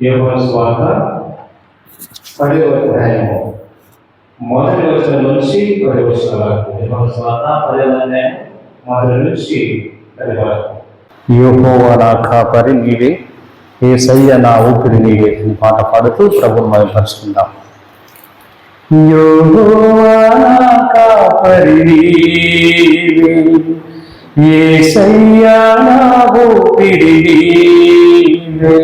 యోహాను సువార్త 10వ అధ్యాయము మొదటి వచనం నుంచి 10వ వచనం వరకు. యోహాను సువార్త 10వ అధ్యాయం మొదటి నుంచి 10 వరకు. యెహోవా నా కాపరి నీవే, యేసయ్య నా ఊపిరి నీవే అని పాట పాడుతూ ప్రభువును మహిమపరుచుకుందాం. యెహోవా నా కాపరి నీవే, యేసయ్య నా ఊపిరి నీవే.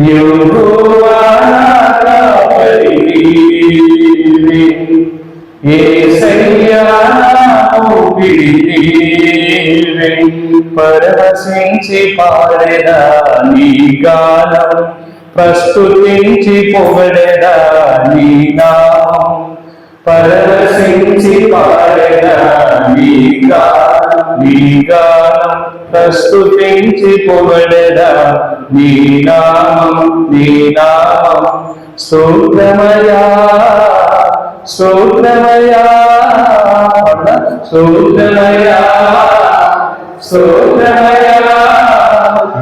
యెహోవా నా కాపరి నీవే, యేసయ్య నా ఊపిరి నీవే. పరవశించి పాడెదా నీ గానం, ప్రస్తుతించి పొగడెదా నీ నామం. పరవశించి పాడెదా నీ గానం, ప్రస్తుతించి పొగడెదా నీ నామం. స్తోత్రమయా స్తోత్రమయా స్తోత్రమయా స్తోత్రమయా.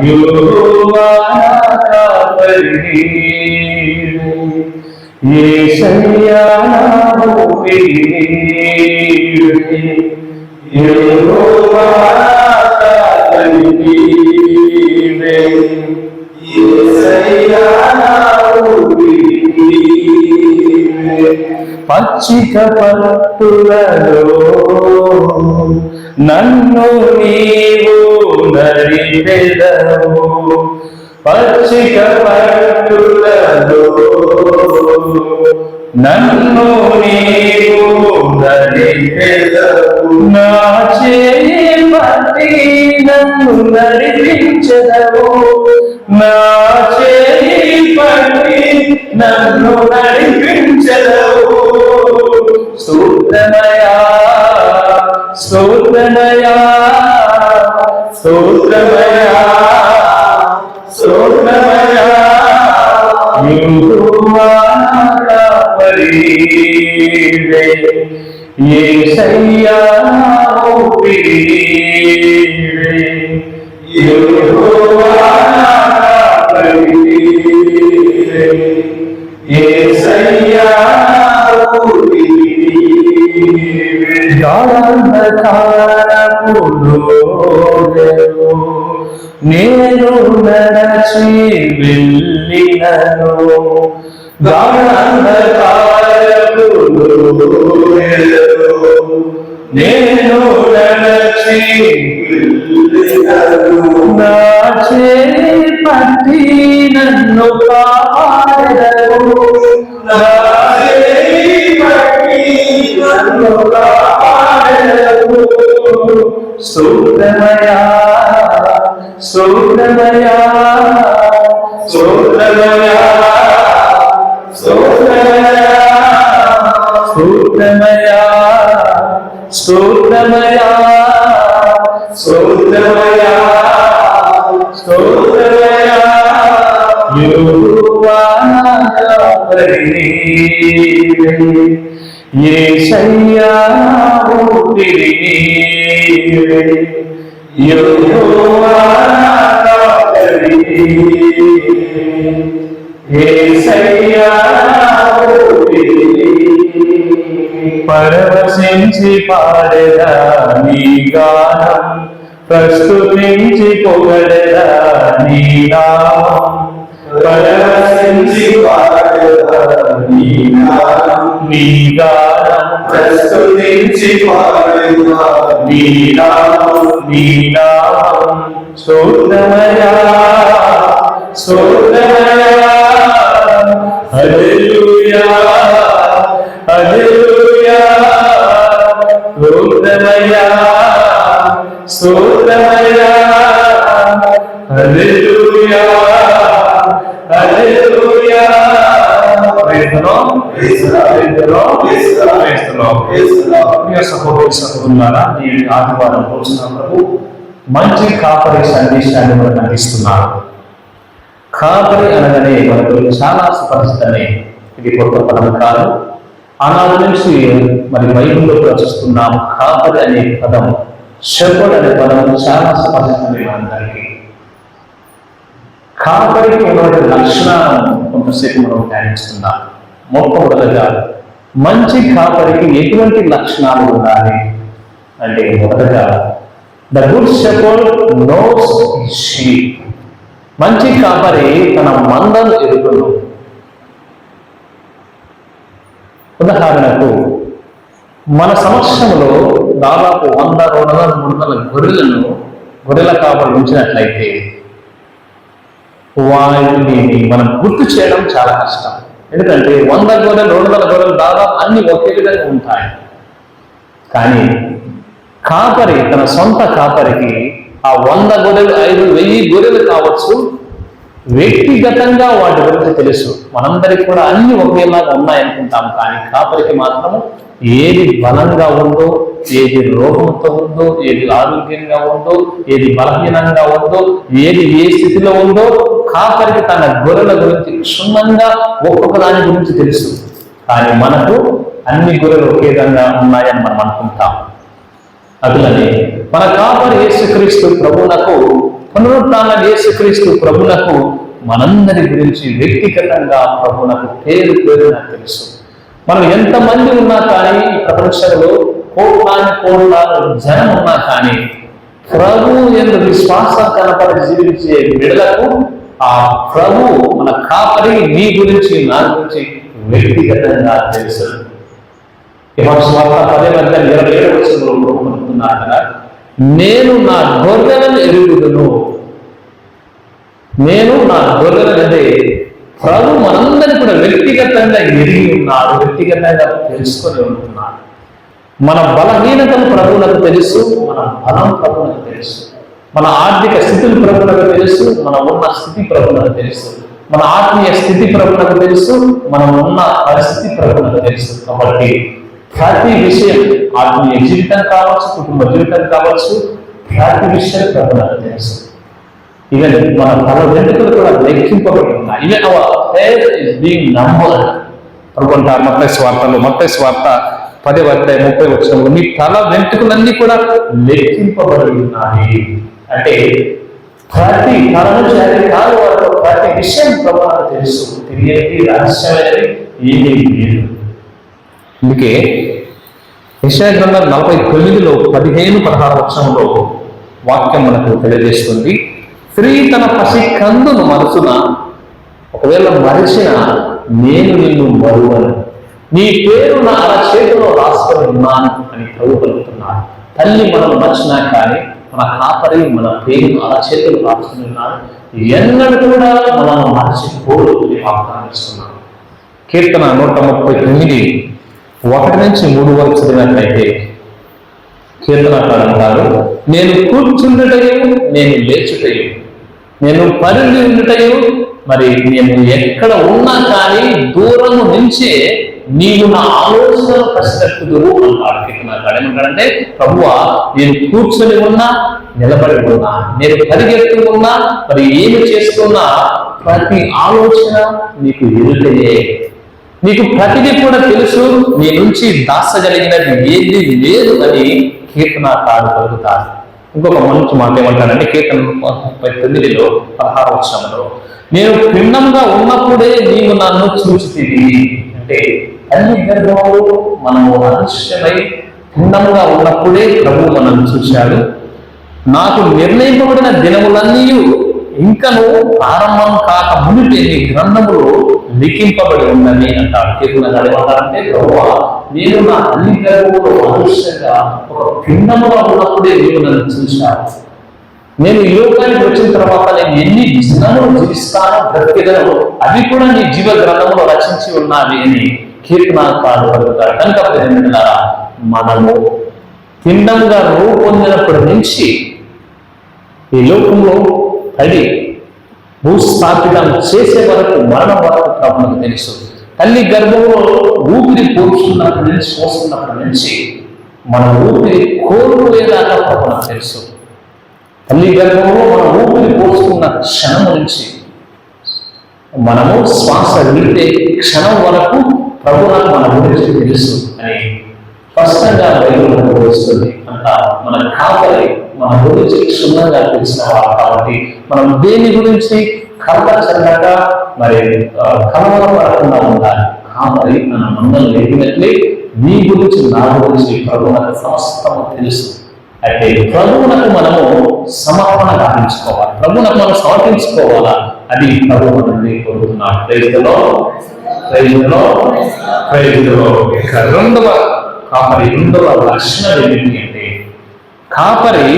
యెహోవా నా కాపరి నీవే, యేసయ్య నా ఊపిరి నీవే. యెహోవా నా కాపరి నీవే, యేసయ్య నా ఊపిరి నీవే. పచ్చిక పట్టులలో నన్ను నీవు నడిపెదవు, పచ్చిక పట్టులలో నన్ను నీవు నడిపెదవు. నా చేయి పట్టి నన్ను నడిపించెదవు, నా చేయి పట్టి నన్ను నడిపించెదవు. స్తోత్రమయా స్తోత్రమయా స్తోత్రమయా స్తోత్రమయా. యెహోవా నా కాపరి నీవే, యేసయ్య నా ఊపిరి నీవే. యెహోవా నా కాపరి నీవే, యేసయ్య నా ఊపిరి నీవే. గాఢాంధకారపు లోయలో నేను నడచి వెళ్ళినను, గాఢాంధకారపు లోయలో నేను నడచి వెళ్ళినను. నా చేయి పట్టి నన్ను కాపాడెదవు, నా చేయి పట్టి నన్ను కాపాడెదవు. స్తోత్రమయా స్తోత్రమయా స్తోత్రమయా స్తోత్రమయా స్తోత్రమయా స్తోత్రమయా స్తోత్రమయా స్తోత్రమయా. యెహోవా నా కాపరి నీవే, యేసయ్య నా ఊపిరి నీవే. యెహోవా నా కాపరి నీవే, యేసయ్య నా ఊపిరి నీవే. పరవశించి పాడెదా నీ గానం, ప్రస్తుతించి పొగడెదా నీ నామం. పరవశించి పాడెదా నీ గానం, ప్రస్తుతించి పాడెదా నీ నామం. స్తోత్రమయా స్తోత్రమయా. హల్లెలూయా హల్లెలూయా. స్తోత్రమయా స్తోత్రమయా. హల్లెలూయా హల్లెలూయా. సహోదరులారా, ఈ ఆదివారం రోజున ప్రభు మంచి కాపరి సందేశాన్ని మనకు అందిస్తున్నారు. కాపరి అనగానే మనకు చాలా స్పష్టమే. ఇది కొత్త పదం కాదు. ఆనాడు నుంచి మరి బైబిల్లో కూడా చూస్తున్నాం. కాపరి అనే పదం, షెపర్డ్ అనే పదం చాలా స్పష్టమే అందరికీ. కాపరికి ఉన్నటువంటి లక్షణాలను కొంతసేపు మనం ధ్యానిస్తున్నాం. మొట్టమొదటిగా మంచి కాపరికి ఎటువంటి లక్షణాలు ఉండాలి అంటే, మొదటగా the good shepherd knows his sheep. మంచి కాపరి తన మందను ఎరుగును. ఉదాహరణకు మన సమక్షంలో దాదాపు 100, 200, 300 గొర్రెల కాపరి ఉంచినట్లయితే వాటిని మనం గుర్తు చేయడం చాలా కష్టం. ఎందుకంటే 100 గొర్రెలు, 200 గొర్రెలు దాదాపు అన్ని ఒకే విధంగా ఉంటాయి. కానీ కాపరి తన సొంత కాపరికి ఆ 100 గొర్రెలు, 5,000 గొర్రెలు కావచ్చు, వ్యక్తిగతంగా వాటి గురించి తెలుసు. మనందరికి కూడా అన్ని ఒకేలాగా ఉన్నాయనుకుంటాం, కానీ కాపరికి మాత్రం ఏది బలంగా ఉందో, ఏది రోగంతో ఉందో, ఏది ఆరోగ్యంగా ఉందో, ఏది బలహీనంగా ఉందో, ఏది ఏ స్థితిలో ఉందో కాపరికి తన గొర్రెల గురించి క్షుణ్ణంగా ఒక్కొక్క దాని గురించి తెలుసు. కానీ మనకు అన్ని గొర్రెలు ఒకే విధంగా ఉన్నాయని మనం అనుకుంటాం. అటులనే మన కాపరి యేసుక్రీస్తు ప్రభువునకు, పునరుత్థాన యేసుక్రీస్తు ప్రభువునకు మనందరి గురించి వ్యక్తిగతంగా ప్రభువునకు పేరు పేరున తెలుసు. మనం ఎంతమంది ఉన్నా కానీ ఈ ప్రపంచంలో కోట్లాది జనం ఉన్నా కానీ ప్రభు యందు విశ్వాసం కనపడి జీవించే బిడ్డలకు ఆ ప్రభు మన కాపరి మీ గురించి, నా గురించి వ్యక్తిగతంగా తెలుసు. యోహాను సువార్త 10:27 కదా, నేను నా గొర్రెలను ఎరుగుదును. నేను నా గొర్రెలను అంటే ప్రభు మనందరినీ కూడా వ్యక్తిగతంగా ఎరిగి ఉన్నాడు, వ్యక్తిగతంగా తెలుసుకొని ఉంటున్నాడు. మన బలహీనతలు ప్రభువులకు తెలుసు, మన బలం ప్రభువులకు తెలుసు, మన ఆర్థిక స్థితులు ప్రభువులకు తెలుసు, మనం ఉన్న స్థితి ప్రభువులకు తెలుసు, మన ఆత్మీయ స్థితి ప్రభువులకు తెలుసు, మనం ఉన్న పరిస్థితి ప్రభువులకు తెలుసు. కాబట్టి ప్రతి విషయం, ఆత్మీయ జీవితం కావచ్చు, కుటుంబ జీవితం కావచ్చు, ప్రతి విషయం ప్రభువులకు తెలుసు. ఈవెన్ మన తల వెంట్రుకలు కూడా లెక్కింపబడి ఉన్నాయి. Even hour hair is being numbered. అనుకుంటారు మత్తయి స్వార్థలో, మత్తయి స్వార్థ 10:30 మీ తల వెంట్రుకలన్నీ కూడా లెక్కింపబడి ఉన్నాయి. అంటే ప్రతి తల నుంచి అది కాదు వరకు ప్రతి విషయం ప్రభువుకు తెలుసు. తెలియని రహస్యమైనది ఏమీ లేదు. అందుకే యెషయా గ్రంథం 49:15-16 వాక్యం మనకు తెలియజేస్తుంది. స్త్రీ తన పసి కందును మరుచున, ఒకవేళ మరిచిన నేను నిన్ను మరువను, నీ పేరు నా అరచేతిలో రాసుకొని ఉన్నాను అని ప్రభు పలుకుతున్నాడు. తల్లి మనం మర్చినా కానీ మన కాపరి మన పేరును అరచేతిలో రాసుకొని ఉన్నాడు. ఎన్నడూ కూడా మనం మర్చిపోడు వాగ్దానం ఇస్తున్నాను. కీర్తన 139:1-3 చదివినట్లయితే కీర్తనకారుడు అంటారు, నేను కూర్చుండుటయు, నేను లేచుటయు, నేను పరిధి ఉండుటయు, మరి నేను ఎక్కడ ఉన్నా కానీ దూరము నుంచే నీవు నా ఆలోచనలు పసిగట్టుదురు అంటాడు కీర్తనకారుడు. ఏమంటాడంటే, ప్రభువా నేను కూర్చొని ఉన్నా, నిలబడి ఉన్నా, నేను పరిగెత్తి ఉన్నా, మరి ఏమి చేస్తున్నా ప్రతి ఆలోచన నీకు ఎదుటయే, నీకు ప్రతిదీ కూడా తెలుసు, నీ నుంచి దాచగలిగినది ఏది లేదు అని కీర్తనకారుడు పలుకుతాడు. ఇంకొక మంచి మాట ఏమంటాడంటే, కీర్తన 39:16 నేను పిండంగా ఉన్నప్పుడే నీవు నన్ను చూచితివి. అంటే తల్లి గర్భంలో మనము అదృశ్యమై పిండంగా ఉన్నప్పుడే ప్రభు మనల్ని చూశాడు. నాకు నిర్ణయింపబడిన దినములన్నీ ఇంకను ప్రారంభం కాక మునిపే నీ గ్రంథములో లిఖింపబడి ఉన్నది అంటాడు. కీర్తనకారుడు ఏమంటారంటే, ప్రభువా నేను నా తల్లి గర్భంలో అదృశ్యంగా ఒక పిండముగా ఉన్నప్పుడే నీవు నన్ను చూశావు. నేను ఈ లోకానికి వచ్చిన తర్వాత నేను ఎన్ని దినములు జీవిస్తానో, బ్రతికెదను, అవి కూడా నీ జీవ గ్రంథంలో రచించి ఉన్నవి అని కీర్తనకారుడు పలుకుతాడు. కనుక మనము పిండంగా రూపొందినప్పటి నుంచి ఈ లోకంలో పడి భూస్థాపితం చేసే వరకు, మరణం వరకు ప్రభువుకు తెలుసు. తల్లి గర్భంలో ఊపిరి పోసుకున్నప్పటి నుంచి మన ఊపిరి కోల్పోయేదాకా ప్రభువుకు తెలుసు. తల్లి గర్భంలో మనం ఊపిరి పోసుకున్న క్షణం నుంచి మనము శ్వాస విడితే క్షణం వరకు ప్రభువుకు మన గురించి తెలుసు అని స్పష్టంగా బైబిల్ బోధిస్తుంది. అంట మన కాపరి మన గురించి క్షుణ్ణంగా తెలిసిన వారు. కాబట్టి మనం దేని గురించి కళ్ళ చల్లక మరి కలవరపడకుండా ఉండాలి. కాపరి మన మందలు లేపినట్లే మీ గురించి నా గురించి ప్రభువునకు సమస్తము తెలుసు. అయితే ప్రభువునకు మనము సమర్పణ గావించుకోవాలి, ప్రభువునకు మనం సమర్పించుకోవాలా. అది ప్రభువు నుండి కోరుతున్నాడు. రెండవ కాపరి రెండవ లక్షణం ఏమిటి అంటే, కాపరి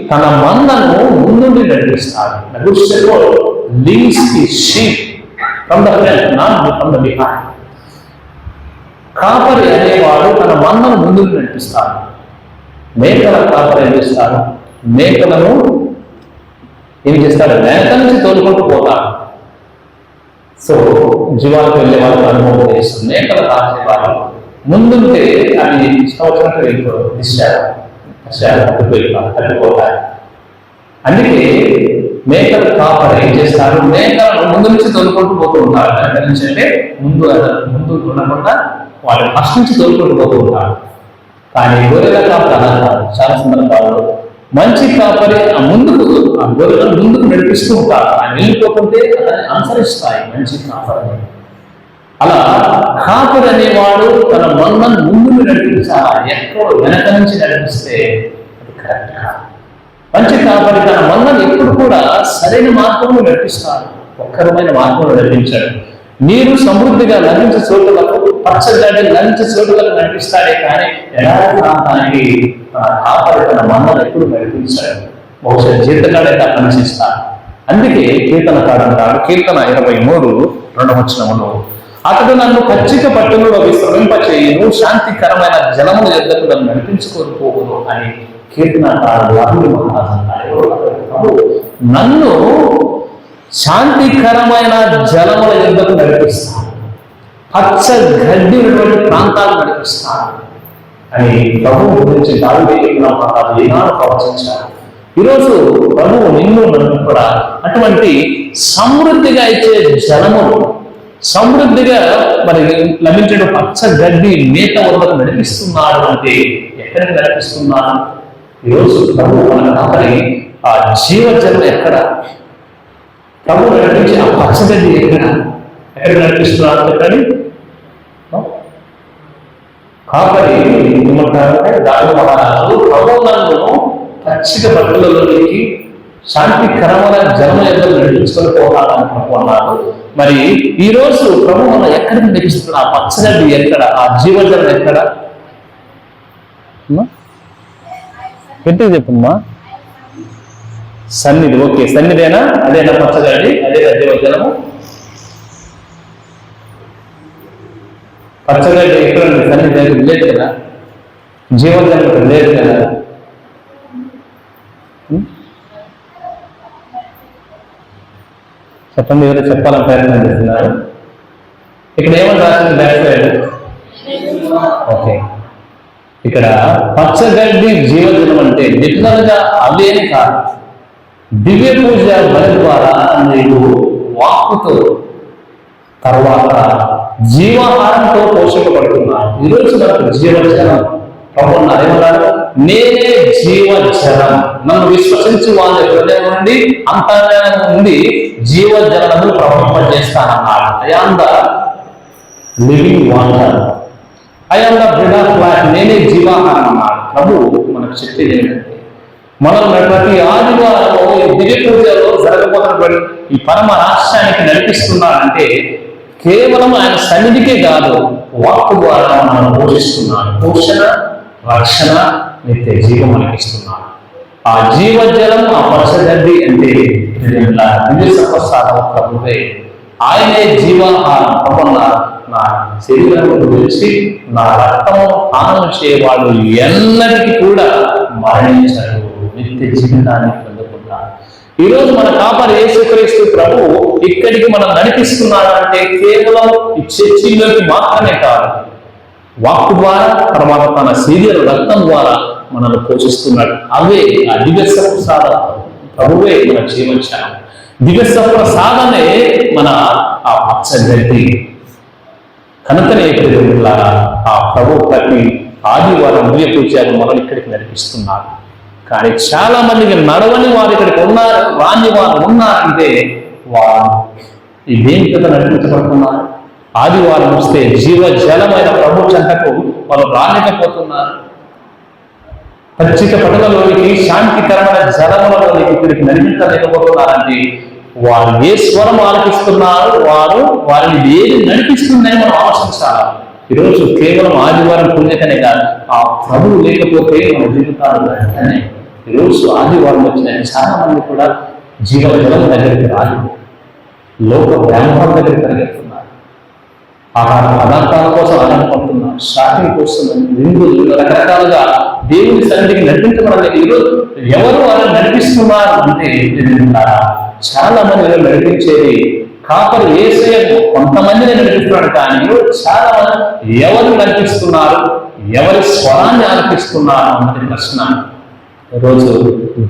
తన మందను ముందుండి నడిపిస్తాడు. leads the sheep from the front, not from the behind. కాపరి అనేవాడు తన మందను ముందుకు నడిపిస్తాడు. మేకల కాపరి ఏం చేస్తాడు? మేకలను ఏం చేస్తాడు? మేక నుంచి తోలుకుంటూ పోతాడు. సో జీవాలకు వెళ్ళే వాళ్ళకి అనుభవం చేస్తుంది. మేకలు కాసేవాళ్ళు ముందుంటే అది ఇష్టం వచ్చినట్టు వెళ్ళిపోతాయి. అందుకే మేకలు కాపరి ఏం చేస్తారు? మేకలను ముందు నుంచి తోలుకుంటూ పోతూ ఉంటారు. ఎక్కడి నుంచి అంటే ముందు ఉండకుండా వాళ్ళు ఫస్ట్ నుంచి తోలుకుంటూ పోతూ ఉంటారు. కానీ గొర్రెల కాపరి అలా కాదు. చాలా సందర్భాల్లో మంచి కాపరి ఆ గొర్రెలను ముందుకు నడిపిస్తూ ఉంటారు. ఆయన వెళ్ళిపోతుంటే దాన్ని అనుసరిస్తాయి మంచి కాపరి. అలా కాపరి అనేవాడు తన మందను ముందుకు నడిపించాలా, ఎక్కడో వెనక నుంచి నడిపిస్తే అది కరెక్ట్ కాదు. మంచి కాపరి తన మందను ఎప్పుడు కూడా సరైన మార్గంలో నడిపిస్తాడు, ఒక్కరమైన మార్గంలో నడిపించాడు. నీరు సమృద్ధిగా లభించే చోటులకు, పచ్చగడ్డి లభించే చోటులకు నడిపిస్తాడే కానీ ఎలాంటి ప్రాంతానికి కాపరి తన మందను ఎప్పుడు నడిపించాడు. బహుశా జీవితకాలైతే పనిచేస్తాడు. అందుకే కీర్తనకాడు అంటాడు, కీర్తన 23:2 అతడు నన్ను ఖచ్చిత పట్టులో విశ్రమింపచేయును, శాంతికరమైన జలముల యొద్దకు నన్ను నడిపించుకొని పోవును అని కీర్తనకారుడు అభివృద్ధి మహారాజు అంటాడు. నన్ను శాంతికరమైన జలముల యొద్దకు నడిపిస్తాను, పచ్చ గడ్డి ఉన్నటువంటి ప్రాంతాలు నడిపిస్తాను అని ప్రభువు గురించి దావీదు మహారాజు ఈనాడు ప్రవచించారు. ఈరోజు ప్రభువు నిన్ను నన్ను కూడా అటువంటి సమృద్ధిగా ఇచ్చే జలములు, సమృద్ధిగా మరి లభించే పచ్చ గడ్డి మేత వద్దకు నడిపిస్తున్నాడు. అంటే ఎక్కడికి నడిపిస్తున్నాడు? ఈరోజు ప్రభు మన కాపరి ఆ జీవజలం ఎక్కడ? ప్రభు నడిపించి ఆ పచ్చగడ్డి ఎక్కడ నడిపిస్తున్నాడు? ఎక్కడి కాపరి ఏమంటారంటే దావీదు మహారాజు ప్రభు నన్ను ఖచ్చిత బట్టలలోనికి శాంతికరమైన జన్మ ఎదురు నడిపించుకొని పోవాలని ప్రభు అన్నాడు. మరి ఈ రోజు ప్రభు మన ఎక్కడికి నడిపిస్తున్నా? ఆ పచ్చగడ్డి ఎక్కడ? ఆ జీవజలం ఎక్కడ? గట్టిగా చెప్పమ్మా. సన్నిధి. ఓకే, సన్నిధేనా? అదేనా పచ్చగడ్డి? అదేనా జీవజలము? పచ్చగడ్డి ఎక్కడ ఉంది? సన్నిధి లేదు కదా, జీవజలం లేదు కదా. చెప్పండి, ఎవరు చెప్పాలని ప్రయత్నం చేస్తున్నారు? ఇక్కడ ఏమని రాసింది బ్యాక్ సైడ్? ఓకే, ఇక్కడ పచ్చగడ్డి జీవజలం అంటే లిటరల్గా అవేని కాదు. దివ్య పూజ బలి ద్వారా నీకు వాక్కుతో తర్వాత జీవాహారంతో పోషింపబడుతున్నారు. ఈరోజు మనకు జీవజలం ప్రభున్నారు. ఏమన్నారు? నేనే జీవజలం, నన్ను విశ్వసించి వాళ్ళ హృదయం నుండి అంతర్యానం నుండి జీవజలములు ప్రవహింపజేస్తానన్నాడు. I am the living water, I am the bread of life, నేనే జీవాహారం అన్నాడు. ప్రభు మనకు చెప్పేది ఏంటంటే, మనం ప్రతి ఆదివారం దివ్య పూజలో జరగబోతున్నటువంటి ఈ పరమ రాష్ట్రానికి నడిపిస్తున్నాడంటే కేవలం ఆయన సన్నిధికే కాదు, వాక్కు ద్వారా మనం పోషిస్తున్నాడు. పోషణ, రక్షణ, నిత్య జీవం మనకిస్తున్నాడు. ఆ జీవజలం, ఆ పచ్చగడ్డి అంటే దివ్య సప్రసాదం ప్రభువే. ఆయనే జీవాహారం. ప్రభువల్ల నా శరీరం గురించి నా రక్తము పానం చేయవాడు ఎన్నటికీ కూడా మరణించడు, నిత్య జీవితాన్ని పొందుకుంటాడు. ఈరోజు మన కాపరి యేసుక్రీస్తు ప్రభు ఇక్కడికి మనం నడిపిస్తున్నాడు అంటే కేవలం ఈ చర్చిలోకి మాత్రమే కాదు, వాక్కు ద్వారా, తర్వాత తన శరీర రక్తం ద్వారా మనల్ని పోషిస్తున్నాడు. అవే ఆ దివ్య ప్రసాదం ప్రభువే మన జీవించాలి. దివ్య ప్రసాదమే మన ఆ పచ్చగడ్డి. కనుకనే ఆ ప్రభు ప్రతి ఆదివారం దివ్య పూజలు మనం ఇక్కడికి నడిపిస్తున్నాడు. కానీ చాలా మందికి నడవని వారు ఇక్కడికి ఉన్నారు, రాని వారు ఉన్నారంటే వారు ఈ దేని చేత నడిపించబడుతున్నారు? ఆదివారం వస్తే జీవజలమైన ప్రభు చెంతకు వాళ్ళు రాలేకపోతున్నారు. పచ్చిక పటలలోనికి, శాంతికరమైన జలములలోనికి ఇక్కడికి నడిపించలేకపోతున్నారంటే వారు ఏ స్వరం ఆలకిస్తున్నారు, వారిని ఏది నడిపిస్తుందని మనం ఆలోచించాలి. ఈరోజు కేవలం ఆదివారం పుణ్యకనే కాదు, ఆ ప్రభువు లేకపోతే మన జీవితాలు వెంటనే. ఈరోజు ఆదివారం వచ్చిన చాలా మంది కూడా జీవజలం దగ్గరికి రాదు, లోక వ్యాపారం దగ్గరికి పరిగెడుతున్నారు, ఆహార పదార్థాల కోసం ఆనందపడుతున్నారు, షాపింగ్ కోసం, విందులు, రకరకాలుగా దేవుని సన్నిధికి నడిపించబడలేదు. ఈరోజు ఎవరు వాళ్ళని నడిపిస్తున్నారు అంటే చాలా మంది నడిపించేది కాపరి యేసయ్య కొంతమందిని నడిపిస్తున్నాడు. కానీ చాలా మంది ఎవరు నడిపిస్తున్నారు, ఎవరి స్వరాన్ని ఆలపిస్తున్నారు అన్నది ప్రశ్న. ఈరోజు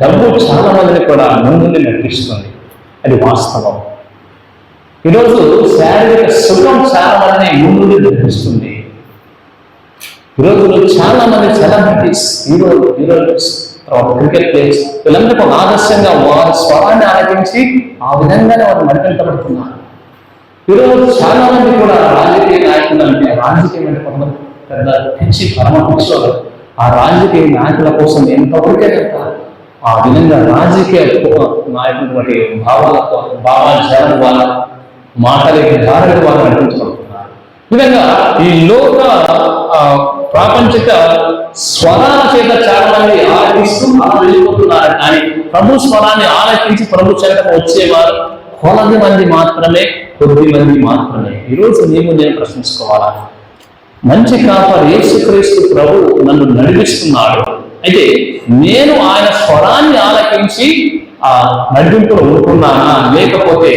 డబ్బు చాలా మందిని కూడా ముందుండి నడిపిస్తుంది, అది వాస్తవం. ఈరోజు శారీరక సుఖం చాలా మందిని ముందుండి నడిపిస్తుంది. ఈరోజు చాలా మంది సెలబ్రిటీస్, హీరోయిన్స్, క్రికెట్ ప్లేయర్స్, వీళ్ళందరికీ ఒక ఆదర్శంగా వారి స్వరాన్ని ఆలకించి ఆ విధంగానే వారు నడిపించబడుతున్నారు. ఈరోజు చాలా మంది కూడా రాజకీయ నాయకులు అంటే రాజకీయం అంటే కొంతమంది పెద్ద పిచ్చి పరమ పిచ్చోడు, ఆ రాజకీయ నాయకుల కోసం ఎంతవరకే వెళ్తారు. ఆ విధంగా రాజకీయ నాయకుల వంటి భావాల వాళ్ళ మాటల ధారణ వాళ్ళు నడిపించబడుతున్నారు. ఈ విధంగా ఈ లోక ప్రాపంచిక స్వరాల చేత చాలా మంది ఆలకిస్తూ అలా వెళ్ళిపోతున్నారు. కానీ ప్రభు స్వరాన్ని ఆలకించి ప్రభు చెంతకు వచ్చేవారు కొలది మంది మాత్రమే, కొద్ది మంది మాత్రమే. ఈరోజు నేను ప్రశ్నించుకోవాలా? మంచి కాపరి యేసుక్రీస్తు ప్రభు నన్ను నడిపిస్తున్నాడు, అయితే నేను ఆయన స్వరాన్ని ఆలకించి ఆ నడిపింపులో ఉంటున్నానా, లేకపోతే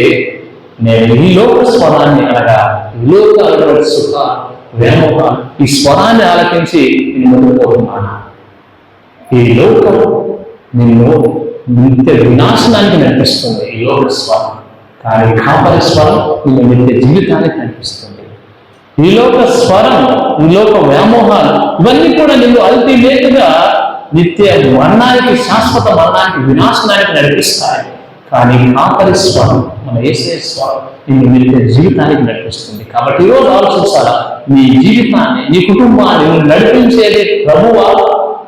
నేను ఈ లోక స్వరాన్ని అనగా ఈ లోక సుఖ వ్యామోహ ఈ స్వరాన్ని ఆలకించి నేను ముందుకుపోతున్నాను? ఈ లోకం నిన్ను నిత్య వినాశనానికి నడిపిస్తుంది, ఈ లోక స్వరం. కానీ కాపరి స్వరం నిన్ను నిత్య జీవితానికి నడిపిస్తుంది. ఈ లోక స్వరం, ఈ లోక వ్యామోహాలు ఇవన్నీ కూడా నిన్ను అల్టిమేట్గా నిత్య మరణానికి, శాశ్వత మరణానికి, వినాశనానికి నడిపిస్తాయి. కానీ కాపరి స్వరం, మన యేసయ్య స్వరం నిన్ను నిత్య జీవితానికి నడిపిస్తుంది. కాబట్టి ఈరోజు ఆలోచించాలా, నీ జీవితాన్ని, నీ కుటుంబాన్ని నడిపించేది ప్రభువా,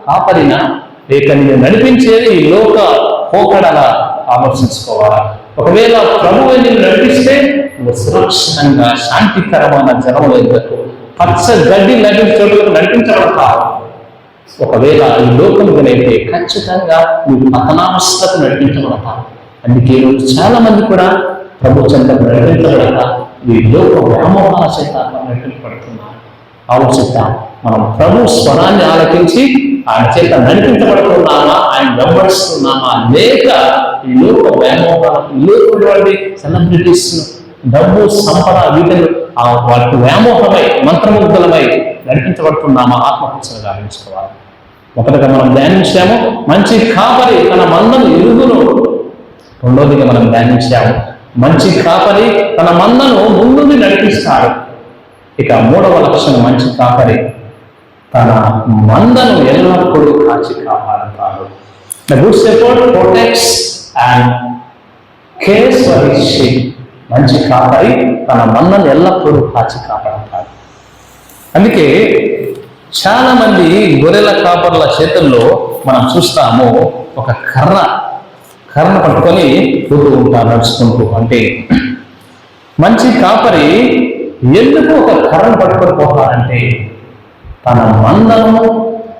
కాపరినా, లేక నిన్ను నడిపించేది ఈ లోక పోకడలా ఆలోచించుకోవాలా? ఒకవేళ ప్రభువు నిన్ను నడిపిస్తే నువ్వు సురక్షితంగా శాంతికరమైన జలములకు, పచ్చ గడ్డి లభించే చోట్లకు నడిపించబడతావు. ఒకవేళ ఈ లోకమునైతే ఖచ్చితంగా నువ్వు పతనావస్థకు నడిపించబడతావు. అందుకే ఈరోజు చాలా మంది కూడా ప్రభు చెంతకు నడిపించబడక ఈ లోక వ్యామోహాల చేత నడిపించబడుతున్నారు. ఆలోచిద్దాం, మనం ప్రభు స్వరాన్ని ఆలకించి ఆయన చేత నడిపించబడుతున్నామా, ఆయన వెంబడిస్తున్నామా, లేక ఈ లోక వ్యామోహాలకు, లోకటువంటి సెలబ్రిటీస్, డబ్బు, సంపద, వీటిని వాటి వ్యామోహమై మంత్రముగ్ధులమై నడిపించబడుతున్నామా? ఆత్మహత్యలు గావించుకోవాలి. మొదటగా మనం ధ్యానించాము మంచి కాపరి తన మందను ఎరుగును. రెండోదిగా మనం ధ్యానించాము మంచి కాపరి తన మందను ముందుండి నడిపిస్తాడు. ఇక మూడవ లక్షణం, మంచి కాపరి తన మందను ఎల్లప్పుడూ కాచి కాపాడుతాడు. The good shepherd protects and cares for his sheep. మంచి కాపరి తన మందను ఎల్లప్పుడూ కాచి కాపాడుతాడు. అందుకే చాలా మంది గొర్రెల కాపర్ల చేతుల్లో మనం చూస్తాము ఒక కర్ర పట్టుకొని పోతూ ఉంటారు నడుచుకుంటూ. అంటే మంచి కాపరి ఎందుకు ఒక కర్రను పట్టుకొని పోతారంటే తన మందను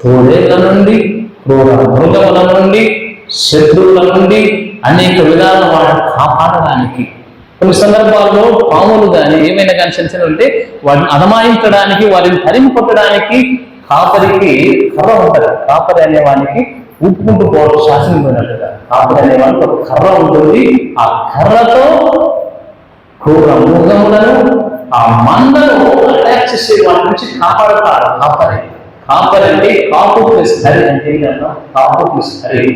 తోడేళ్ల నుండి, క్రూర మృగముల నుండి, శత్రువుల నుండి అనేక విధాల వాటిని కాపాడడానికి. కొన్ని సందర్భాల్లో పాములు కానీ ఏమైనా కానీ చిన్న ఉంటే వాటిని అదమాయించడానికి, వారిని తరిమి కొట్టడానికి కాపరికి కర్ర ఉంటుంది. కాపరి అనేవానికి ఊపుకుంటూ పోవడం శాసనమైనట్టుగా కాపరి అనేవానికి ఒక కర్ర ఉంటుంది. ఆ కర్రతో క్రూర మృగములను, ఆ మందను అటాచ్ చేసే వాటి నుంచి కాపాడతాడు కాపరి అంటే కాపు ప్లస్ హరి అంటే కాపు ప్లస్ హరి.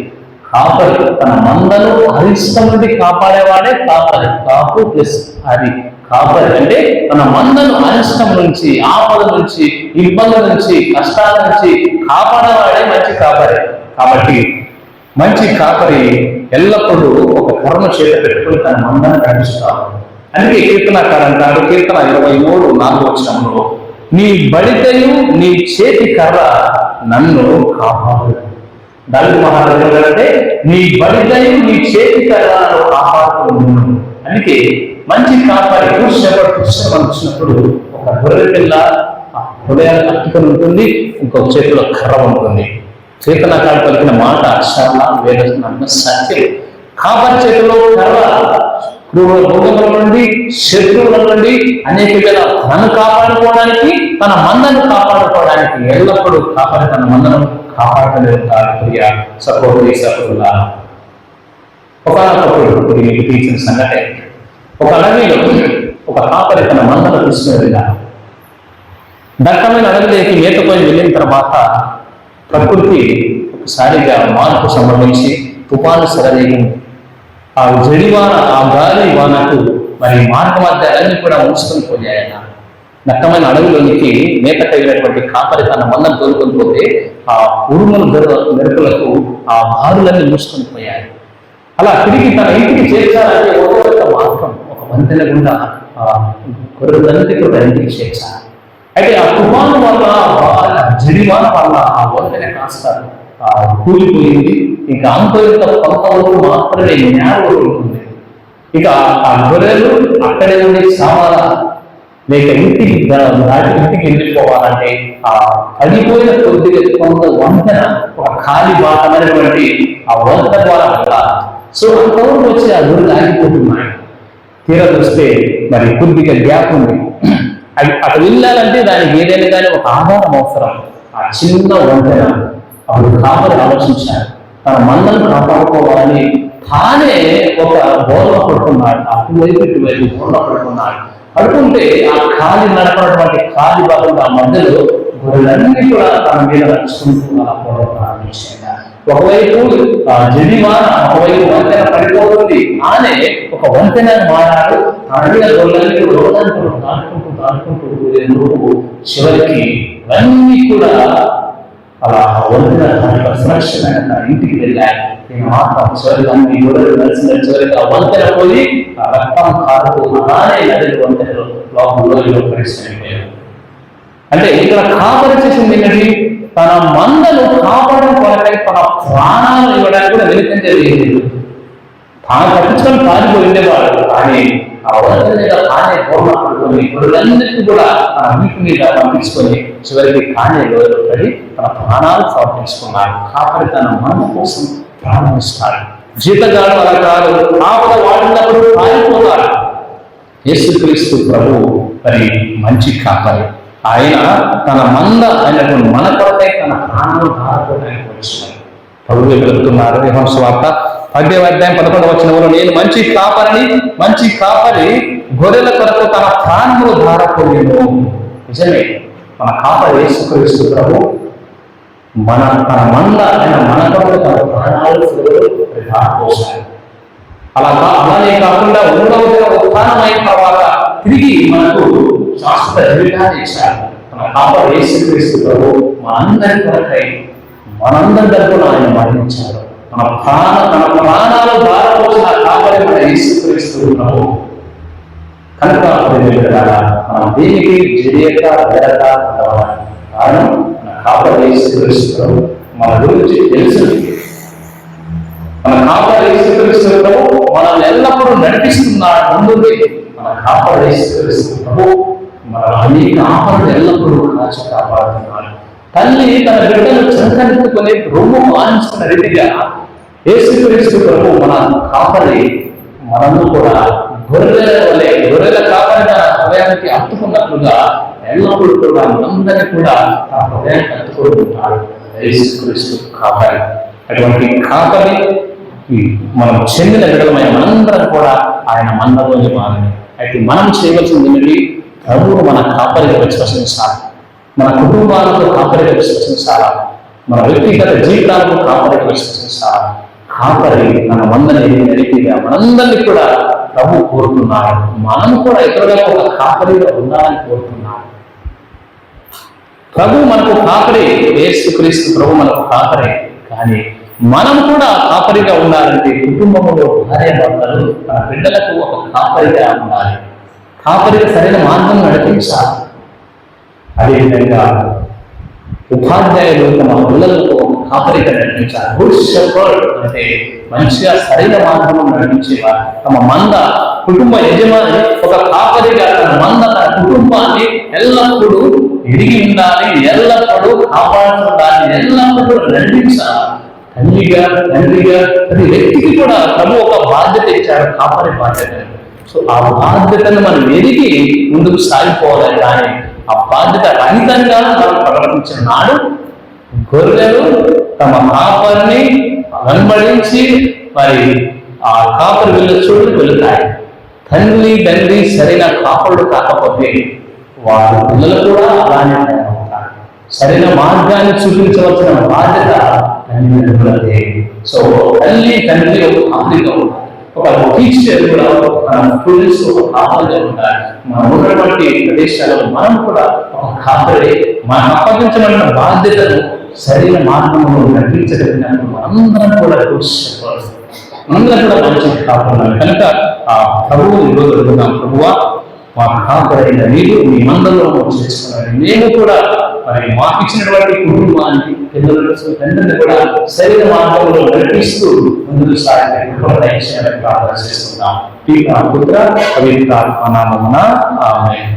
కాపరి తన మందను అరిష్టం నుండి కాపాడేవాడే కాపరి, కాపు ప్లస్ హరి. కాపరి అంటే తన మందను అరిష్టం నుంచి, ఆపద నుంచి, ఇబ్బందుల నుంచి, కష్టాల నుంచి కాపాడేవాడే మంచి కాపరి. కాబట్టి మంచి కాపరి ఎల్లప్పుడూ ఒక కర్మ చేత పెట్టుకుని తన మందను నడిపిస్తాడు. అందుకే కీర్తనకాడు అంటాడు, కీర్తన 23:4 నీ బడితయు నీ చేతి కర్ర నన్ను కాపాడు. దాని మహారాజు అంటే నీ బడితయు నీ చేతి కర్ర నన్ను కాపాడుతున్నాను. అందుకే మంచి కాపాడి చూసినప్పుడు ఒక గొర్రె పిల్ల హృదయాన్ని అట్టుకొని ఉంటుంది, ఇంకొక చేతిలో కర్ర ఉంటుంది. కీర్తనకాడు పలికిన మాట అక్షరాల వేద సత్యం. కాపరి చేతిలో కర్ర భోగముల నుండి, శత్రువుల నుండి, అనేక వేళ తనను కాపాడుకోవడానికి, తన మందను కాపాడుకోవడానికి ఎల్లప్పుడూ కాపాడి తన మందను కాపాడలేతాడు. ప్రియ సహోదరి సహోదరులా, ఒకప్పుడు మీకు తీసిన సంగతి, ఒక అడవిలో ఒక కాపరి తన మందను తీసుకుని వెళ్ళారు. దట్టమైన అడవిలోకి మేతపోయి వెళ్ళిన తర్వాత ప్రకృతి ఒకసారిగా మార్పు సంభవించి తుఫాను సరవేగింది. ఆ జడివాన, ఆ గాలి వానకు మరి మార్గ మధ్యాలన్నీ కూడా మూసుకొని పోయాయన. దట్టమైన అడవిలోనికి మేత కలిగినటువంటి కాపరి తన మందను తోలుకొని పోతే ఆ ఉరుముల మెరుపులకు ఆ బారులన్నీ మూసుకొని పోయాయి. అలా తిరిగి తన ఇంటికి చేర్చాలంటే ఒక మార్గం, ఒక వంతెన గుండా ఆ గొర్రెలన్నిటి కూడా ఇంటికి చేర్చాలి. అయితే ఆ తుఫాను వల్ల, జడివాన వల్ల ఆ వంతెన కాస్త కూలిపోయింది. ఇంకా అంతరింత కొంతవరకు మాత్రమే నేల ఉంటుంది. ఇక ఆ గొర్రెలు అక్కడే ఉండి సావాలా లేక ఇంటికి దాటి ఇంటికి వెళ్ళిపోవాలంటే ఆ పడిపోయిన కొద్దిగా కొంత వంతెన, ఒక ఖాళీ బాటమైనటువంటి ఆ వంతెన ద్వారా వెళ్ళాలి. సో అంతవరకు వచ్చి ఆ గొర్రెలు ఆగిపోతున్నాయి. తీరా చూస్తే మరి కొద్దిగా గ్యాప్ ఉంది. అక్కడ వెళ్ళాలంటే దానికి ఏదైనా కానీ ఒక ఆధారం అవసరం. ఆ చిన్న వంతెన. అప్పుడు కాపరి ఆలోచించారు, తన మందను కాపాడుకోవాలని తానే ఒక బోర్ల పడుకున్నాడు. అటువైపు ఇటువైపు బోర్ల పడుకున్నాడు. పడుకుంటే ఆ ఖాళీ నడపడినటువంటి ఖాళీ భాగంలో ఆ మధ్యలో గొర్రెలన్నీ కూడా తన మీద నడుచుకుంటూ అలా పోవడం ప్రారంభించాడు. ఒకవైపు జడివాన, ఒకవైపు వంతెన పడిపోతుంది. ఆనే ఒక వంతెన మారాడు. అడిగిన గొర్రెలన్నీ దాటుకుంటూ చివరికి అన్నీ కూడా అలా వంతెన సురక్షితంగా తన ఇంటికి వెళ్ళాడు. నేను మాత్రం చివరికి అన్ని గొర్రెలు నడిచిన చివరికి ఆ వంతెన పోయి ఆ రక్తం కారుతూ అలానే నది వంతెనలో లోపల పరిశ్రమిపోయాడు. అంటే ఇక్కడ కాపరి చేసింది ఏంటంటే తన మందను కాపాడడం కొరకై తన ప్రాణాలు ఇవ్వడానికి కూడా వెనుకంజేది. తాను పట్టించుకొని పారిపోయి ఉండేవాడు. కానీ ఆ వంతెన మీద తానే పూర్ణ పడుకొని గొర్రెలన్నిటికీ కూడా తన వీపు మీద పంపించుకొని చివరికి కాణేలో పడి తన ప్రాణాలు సమర్పించుకున్నాడు. కాపరి తన మంద కోసం ప్రారంభిస్తాడు. జీతగాడు అలా కాదు, ఆపద వాడినప్పుడు పారిపోతాడు. యేసుక్రీస్తు ప్రభు మరి మంచి కాపరి. ఆయన తన మంద అయినటువంటి మన కొరకై తన ప్రాణాలు ధారపోవడానికి వచ్చినాడు. ప్రభు వెళ్తున్నారు. యోహాను సువార్త 10:11 నేను మంచి కాపరిని, మంచి కాపరి గొర్రెల కొరకు తన ప్రాణములు ధారపోయేను. నిజమే, మన కాపరి యేసుక్రీస్తు ప్రభు తన మంద అయిన మన కొరకు తన ప్రాణాలు ధారపోసాడు. అలానే కాకుండా 3వ దిన ఉత్థానమైన తర్వాత తిరిగి మనకు శాశ్వత జీవితాన్ని ఇచ్చాడు. మన కాపరి యేసుక్రీస్తు ప్రభు మనందరి కొరకై మనందరి తరపున ఆయన మరణించాడు. తన ప్రాణాలు ధారపోసిన కాపరి మన యేసుక్రీస్తు ప్రభు. కనుక మన దేనికి జడియక బెరక కారణం మన కాపరి యేసుక్రీస్తు ప్రభు. మన గురించి తెలుసు. మన కాపరి యేసుక్రీస్తు ప్రభు మనల్ని ఎల్లప్పుడూ నడిపిస్తున్నాడు. ముందుంది మన కాపరి యేసుక్రీస్తు ప్రభు మన అనేక ఆపదలు ఎల్లప్పుడూ కాచి కాపాడుతున్నాడు. తల్లి తన బిడ్డను చంకనెత్తుకొని రొమ్ము ఆనించుకున్న రీతిగా యేసుక్రీస్తు ప్రభు మన కాపరి మనము కూడా గొర్రెల కాపరి తన హృదయానికి హత్తుకున్నట్లుగా ఎల్లప్పుడూ కూడా మనందరినీ కూడా తన హృదయానికి హత్తుకుంటున్నాడు యేసుక్రీస్తు కాపరి. అటువంటి కాపరి మనం చెందిన బిడ్డలమైన మనందరం కూడా ఆయన మందలోని వారిని. అయితే మనం చేయవలసింది ఏమిటి? ప్రభువు మన కాపరిగా విశ్వసించాలి. మన కుటుంబాలకు కాపరిగా విశ్వసించాలా, మన వ్యక్తిగత జీవితాలకు కాపరిగా విశ్వసించాలా. కాపరి మన మందని రీతిగా మనందరినీ కూడా ప్రభు కోరుతున్నాడు. మనం కూడా ఇతరులకు ఒక కాపరిగా ఉండాలని కోరుతున్నాడు. ప్రభు మనకు కాపరి, యేసుక్రీస్తు ప్రభు మనకు కాపరి. కానీ మనం కూడా కాపరిగా ఉండాలంటే కుటుంబంలో భార్య భర్తలు తన బిడ్డలకు ఒక కాపరిగా ఉండాలి. కాపరిగా సరైన మార్గం నడిపించాలి. అదేవిధంగా ఉపాధ్యాయులు తమ పిల్లలకు కాపరిగా నడిపించాలి. గుడ్ షెపర్డ్ అంటే మంచిగా సరైన మార్గంలో నడిపించేవారు. తమ మంద కుటుంబ యజమాని ఒక కాపరిగా తన మంద తన కుటుంబాన్ని ఎల్లప్పుడూ ఎదిగి ఉండాలి, ఎల్లప్పుడూ కాపాడుతుండాలి, ఎల్లప్పుడూ నడిపించాలి. తండ్రిగా ప్రతి వ్యక్తికి కూడా ప్రభు ఒక బాధ్యత ఇచ్చారు, కాపరి బాధ్యత. సో ఆ బాధ్యతను మనం ఎదిగి ముందుకు సాగిపోవాలి. కానీ ఆ బాధ్యత రహితంగా మనం ప్రవర్తించిన నాడు గొర్రెలు తమ కాపరిని వెంబడించి మరి ఆ కాపరి వెళ్తాయి. తండ్రి సరైన కాపరుడు కాకపోతే వారి పిల్లలు కూడా అలానే తయారవుతారు. సరైన మార్గాన్ని చూపించవలసిన బాధ్యత తండ్రి. సో తండ్రి ఒక కాపరిగా ఉంటారు. ఒక టీచర్ కూడా మన స్టూడెంట్స్ ఒక కాపరిగా ఉంటారు. మనం ఉన్నటువంటి ప్రదేశాలలో మనం కూడా ఒక కాపరి. మనం అప్పగించబడిన బాధ్యతను సరైన మార్గంలో నడిపించగలిగినప్పుడు మనందరం కూడా అందరం కూడా మంచి కాపాడాలి. కనుక ఆ ప్రభువు ఈరోజు అడుగుదాం, ప్రభువా మా కాపరైన మీరు మీ మందలో చేసుకున్నారు. మేము కూడా మరి మాకు ఇచ్చినటువంటి కుటుంబానికి తండ్రిని కూడా సరైన మార్గంలో నడిపిస్తూ ముందుకు సాగే ప్రార్థన చేస్తున్నాం. పుత్ర పవిత్ర నామమున ఆమేన్.